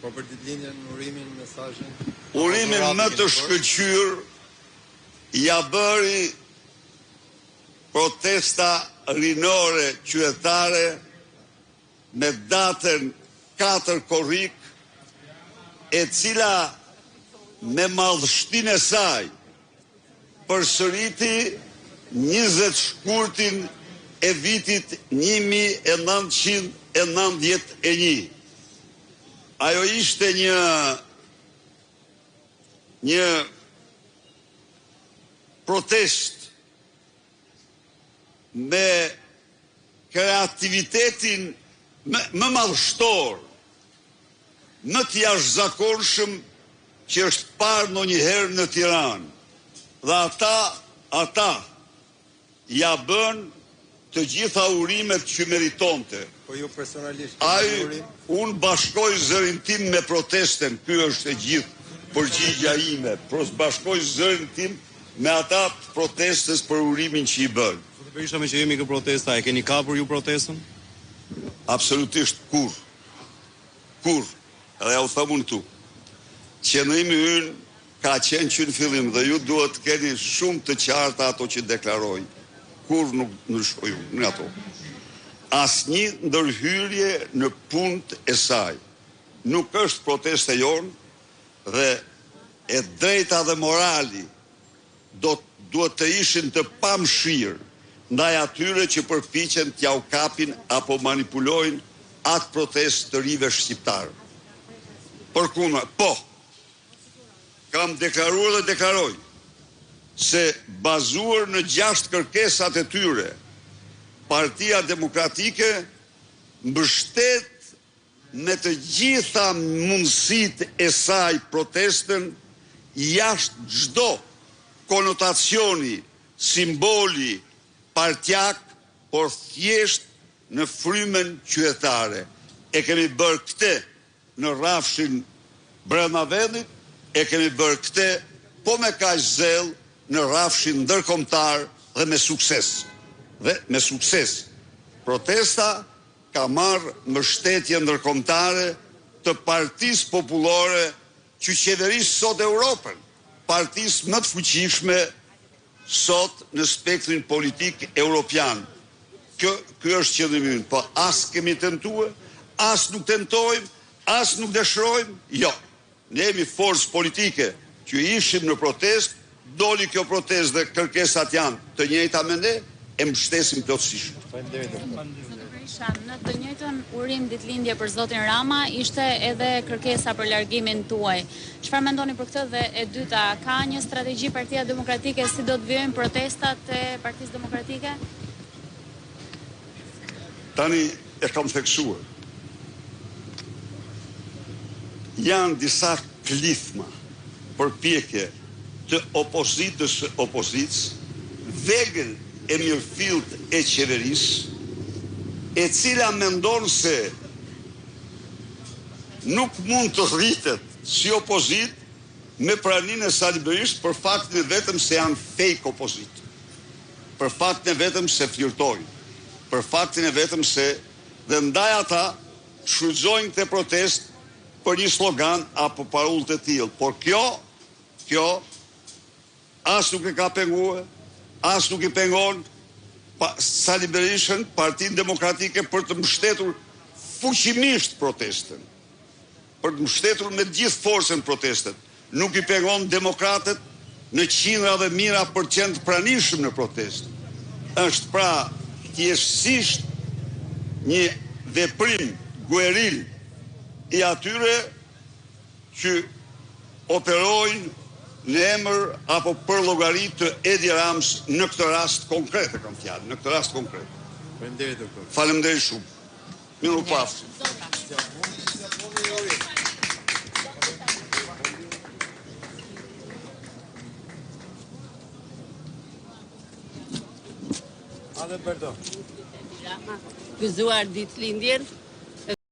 Po për ditëlindjen, urimin, mesazhin. Urimin më të shkëlqyer ja bëri protesta rinore qytetare me datën 4 korrik, e cila me madhështinë e saj përsëriti 20 shkurtin e vitit 1991. Ajo ishte një protest me kreativitetin më madhështor, më të jashtëzakonshëm që është parë ndonjëherë në Tiranë. Dhe ata ja bën të gjitha urimet që meritonte. Po ju personalisht. Unë bashkoj zërin tim me protesten, ky është e gjithë përgjigja ime. Bashkoj zërin tim me ata protestës për urimin që i bën. Berisha, me që jemi kë protesta, e keni kapur ju protestën? Absolutisht kur. Edhe ja u thamun këtu. Qëndrimi ynë ka qenë që në fillim dhe ju duhet të keni shumë të qarta ato që deklaroj. Kur nuk ndryshoj në ato. Asnjë ndërhyrje në punët e saj. Nuk është proteste jonë dhe e drejta dhe morali duhet të ishin të pamshirë ndaj atyre që përpiqen t'ja u kapin apo manipulojnë atë protestë të rive shqiptarë. Përkundër, kam deklaruar dhe deklaroj se bazuar në 6 kërkesat e tyre, Partia Demokratike mbështet me të gjitha mundësitë e saj protestën jashtë çdo konotacioni, simboli partjak, por thjesht në frymën qytetare. E kemi bërë këtë në rrafshin brenda vendit, e kemi bërë këtë po me kaq zell në rrafshin ndërkombëtar dhe me sukses. Protesta ka marrë mbështetje ndërkombëtare të Partisë Popullore që qeveris sot Europën, partisë më të fuqishme sot në spektrin politik europian. Ky është qëllimi ynë, po as kemi tentuar, as nuk tentojmë, as nuk dëshirojmë, jo. Ne jemi forcë politike që ishim në protestë, doli kjo protestë dhe kërkesat janë të njëjta me ne, e mbështesim plotësisht. Në të njëjtën urim ditëlindje për zotin Rama ishte edhe kërkesa për largimin tuaj. Çfarë mendoni për këtë? Dhe e dyta, ka një strategji Partia Demokratike si do të vijojnë protestat e Partisë Demokratike? Tani e kam theksuar. Janë disa klithma përpjekje të opozitës, vegël e mirëfillt e qeverisë, e cila mendon se nuk mund të rritet si opozit me praninë e Sali Berisht për faktin e vetëm se janë fake opozit, për faktin e vetëm se flirtojnë, për faktin e vetëm se dhe ndaj ata shfrytëzojnë këtë protest për një slogan apo parullë të tillë. Por kjo as nuk e ka penguar, as nuk i pengon Sali Berishën, Partinë Demokratike, për të mbështetur fuqimisht protestën, për të mbështetur me gjithë forcën protestën. Nuk i pengon demokratët në qindra dhe mira % pranishëm në protestë. Është pra thjeshtësisht një veprim gueril i atyre që operojnë në emër apo për llogari të Edi Rams në këtë rast konkret e kam fjalë, në këtë rast konkret. Faleminderit doktor. Faleminderit shumë. Mirupafshim. Alberto. Gëzuar ditëlindjen